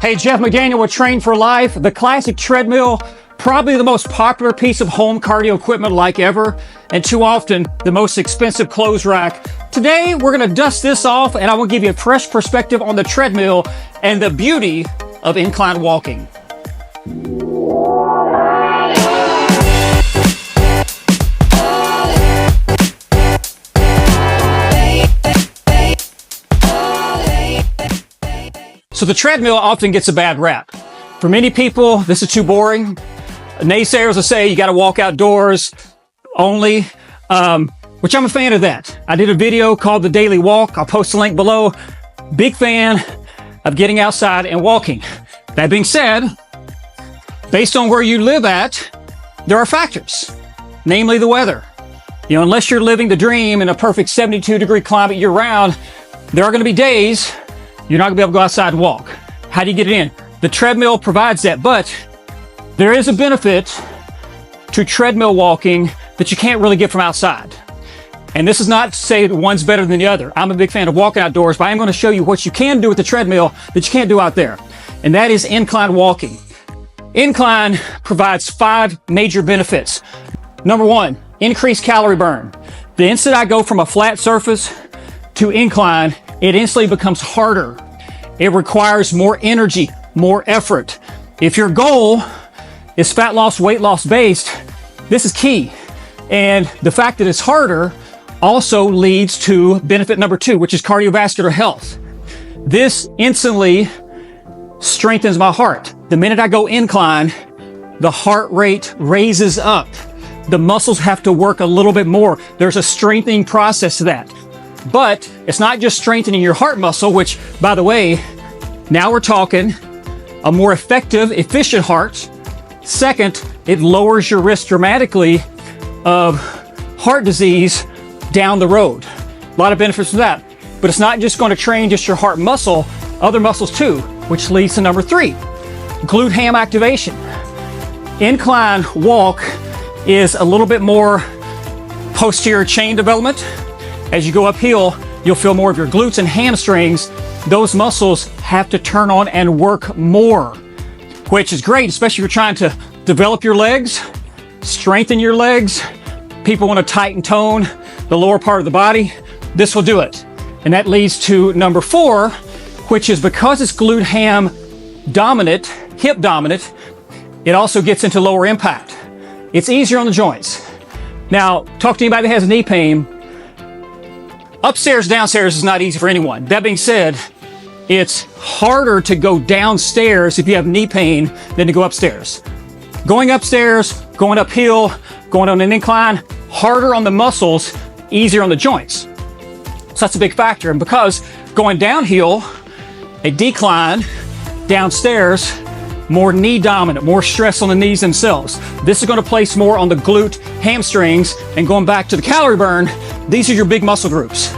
Hey, Jeff McDaniel with Train for Life. The classic treadmill, probably the most popular piece of home cardio equipment like ever, and too often the most expensive clothes rack. Today, we're gonna dust this off and I will give you a fresh perspective on the treadmill and the beauty of incline walking. So the treadmill often gets a bad rap. For many people, this is too boring. Naysayers will say you got to walk outdoors only, which I'm a fan of that. I did a video called The Daily Walk. I'll post the link below. Big fan of getting outside and walking. That being said, based on where you live at, there are factors, namely the weather. You know, unless you're living the dream in a perfect 72-degree climate year-round, there are going to be days you're not gonna be able to go outside and walk. How do you get it in? The treadmill provides that, but there is a benefit to treadmill walking that you can't really get from outside. And this is not to say that one's better than the other. I'm a big fan of walking outdoors, but I'm gonna show you what you can do with the treadmill that you can't do out there. And that is incline walking. Incline provides 5 major benefits. Number 1, increased calorie burn. The instant I go from a flat surface to incline, it instantly becomes harder. It requires more energy, more effort. If your goal is fat loss, weight loss based, this is key. And the fact that it's harder also leads to benefit number 2, which is cardiovascular health. This instantly strengthens my heart. The minute I go incline, the heart rate raises up. The muscles have to work a little bit more. There's a strengthening process to that. But it's not just strengthening your heart muscle, which, by the way, now we're talking a more effective, efficient heart. Second, it lowers your risk dramatically of heart disease down the road. A lot of benefits from that. But it's not just going to train just your heart muscle, other muscles too, which leads to number 3, glute ham activation. Incline walk is a little bit more posterior chain development. As you go uphill, you'll feel more of your glutes and hamstrings. Those muscles have to turn on and work more, which is great, especially if you're trying to develop your legs, strengthen your legs. People want to tighten tone the lower part of the body. This will do it. And that leads to number 4, which is because it's glute ham dominant, hip dominant, it also gets into lower impact. It's easier on the joints. Now, talk to anybody that has knee pain. Upstairs, downstairs is not easy for anyone. That being said, it's harder to go downstairs if you have knee pain than to go upstairs. Going upstairs, going uphill, going on an incline, harder on the muscles, easier on the joints. So that's a big factor. And because going downhill, a decline, downstairs, more knee dominant, more stress on the knees themselves. This is going to place more on the glute, hamstrings, and going back to the calorie burn, these are your big muscle groups.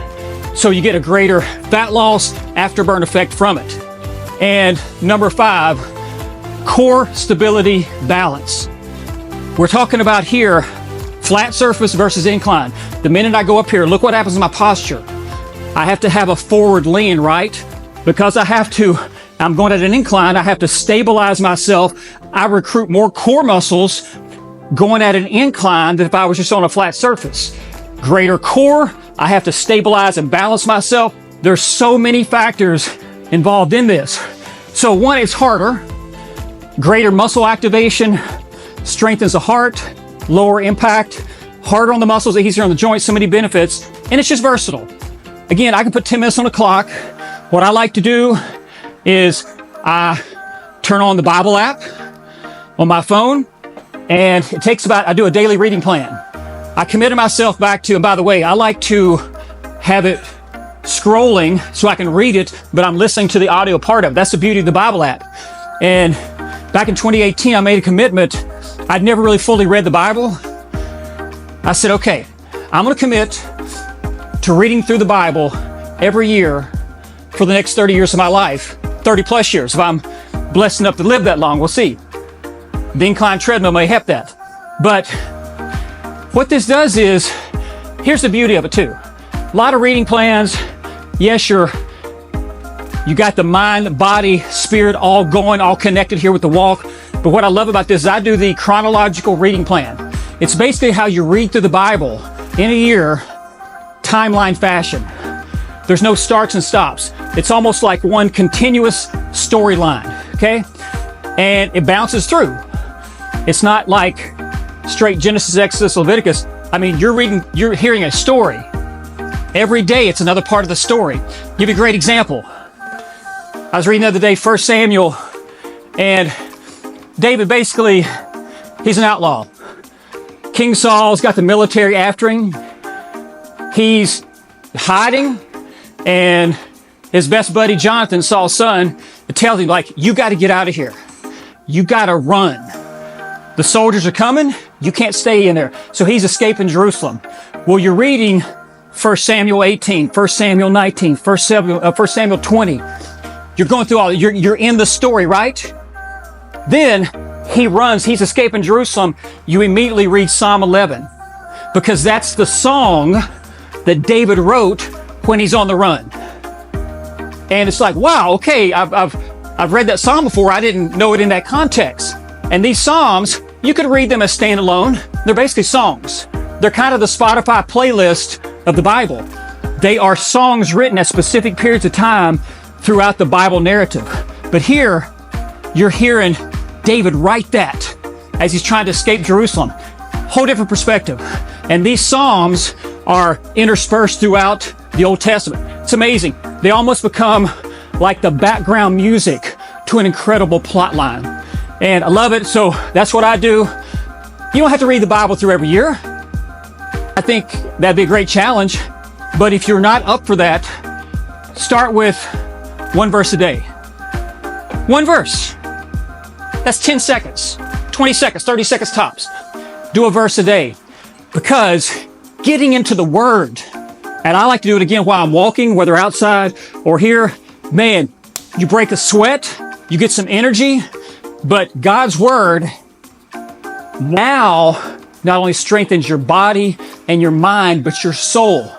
So you get a greater fat loss, afterburn effect from it. And number 5, core stability balance. We're talking about here, flat surface versus incline. The minute I go up here, look what happens to my posture. I have to have a forward lean, right? Because I'm going at an incline, I have to stabilize myself. I recruit more core muscles going at an incline than if I was just on a flat surface. Greater core, I have to stabilize and balance myself. There's so many factors involved in this. So 1, it's harder. Greater muscle activation, strengthens the heart, lower impact, harder on the muscles, easier on the joints, so many benefits, and it's just versatile. Again, I can put 10 minutes on the clock. What I like to do is I turn on the Bible app on my phone, and it takes I do a daily reading plan. I committed myself back to, and by the way, I like to have it scrolling so I can read it, but I'm listening to the audio part of it. That's the beauty of the Bible app. And back in 2018, I made a commitment. I'd never really fully read the Bible. I said, okay, I'm going to commit to reading through the Bible every year for the next 30 years of my life, 30 plus years. If I'm blessed enough to live that long, we'll see. The incline treadmill may help that. But what this does is, here's the beauty of it too. A lot of reading plans. Yes, you're You got the mind, body, spirit all going, all connected here with the walk. But what I love about this is I do the chronological reading plan. It's basically how you read through the Bible in a year, timeline fashion. There's no starts and stops. It's almost like one continuous storyline, okay? And it bounces through. It's not like straight Genesis, Exodus, Leviticus. I mean, you're hearing a story. Every day it's another part of the story. Give you a great example. I was reading the other day, 1 Samuel, and David basically, he's an outlaw. King Saul's got the military after him. He's hiding, and his best buddy Jonathan, Saul's son, tells him, like, you got to get out of here. You got to run. The soldiers are coming. You can't stay in there. So he's escaping Jerusalem. Well, you're reading 1 Samuel 18, 1 Samuel 19, 1 Samuel 20. You're going through all, you're in the story, right? Then he runs, he's escaping Jerusalem. You immediately read Psalm 11 because that's the song that David wrote when he's on the run. And it's like, wow, okay, I've read that psalm before. I didn't know it in that context. And these psalms, you could read them as standalone. They're basically songs. They're kind of the Spotify playlist of the Bible. They are songs written at specific periods of time throughout the Bible narrative. But here, you're hearing David write that as he's trying to escape Jerusalem. Whole different perspective. And these psalms are interspersed throughout the Old Testament. It's amazing. They almost become like the background music to an incredible plot line. And I love it. So that's what I do. You don't have to read the Bible through every year. I think that'd be a great challenge. But if you're not up for that, start with one verse a day. One verse. That's 10 seconds, 20 seconds, 30 seconds tops. Do a verse a day. Because getting into the Word, and I like to do it again while I'm walking, whether outside or here, man, you break a sweat, you get some energy, but God's Word now not only strengthens your body and your mind, but your soul.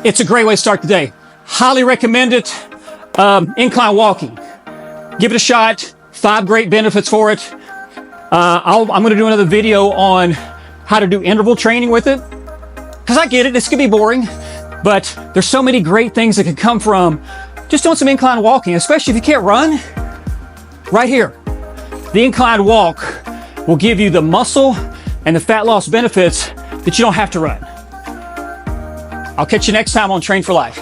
It's a great way to start the day. Highly recommend it. Incline Walking. Give it a shot. 5 great benefits for it. I'm going to do another video on how to do interval training with it. Because I get it, this could be boring, but there's so many great things that can come from just doing some incline walking, especially if you can't run. Right here, the incline walk will give you the muscle and the fat loss benefits that you don't have to run. I'll catch you next time on Train for Life.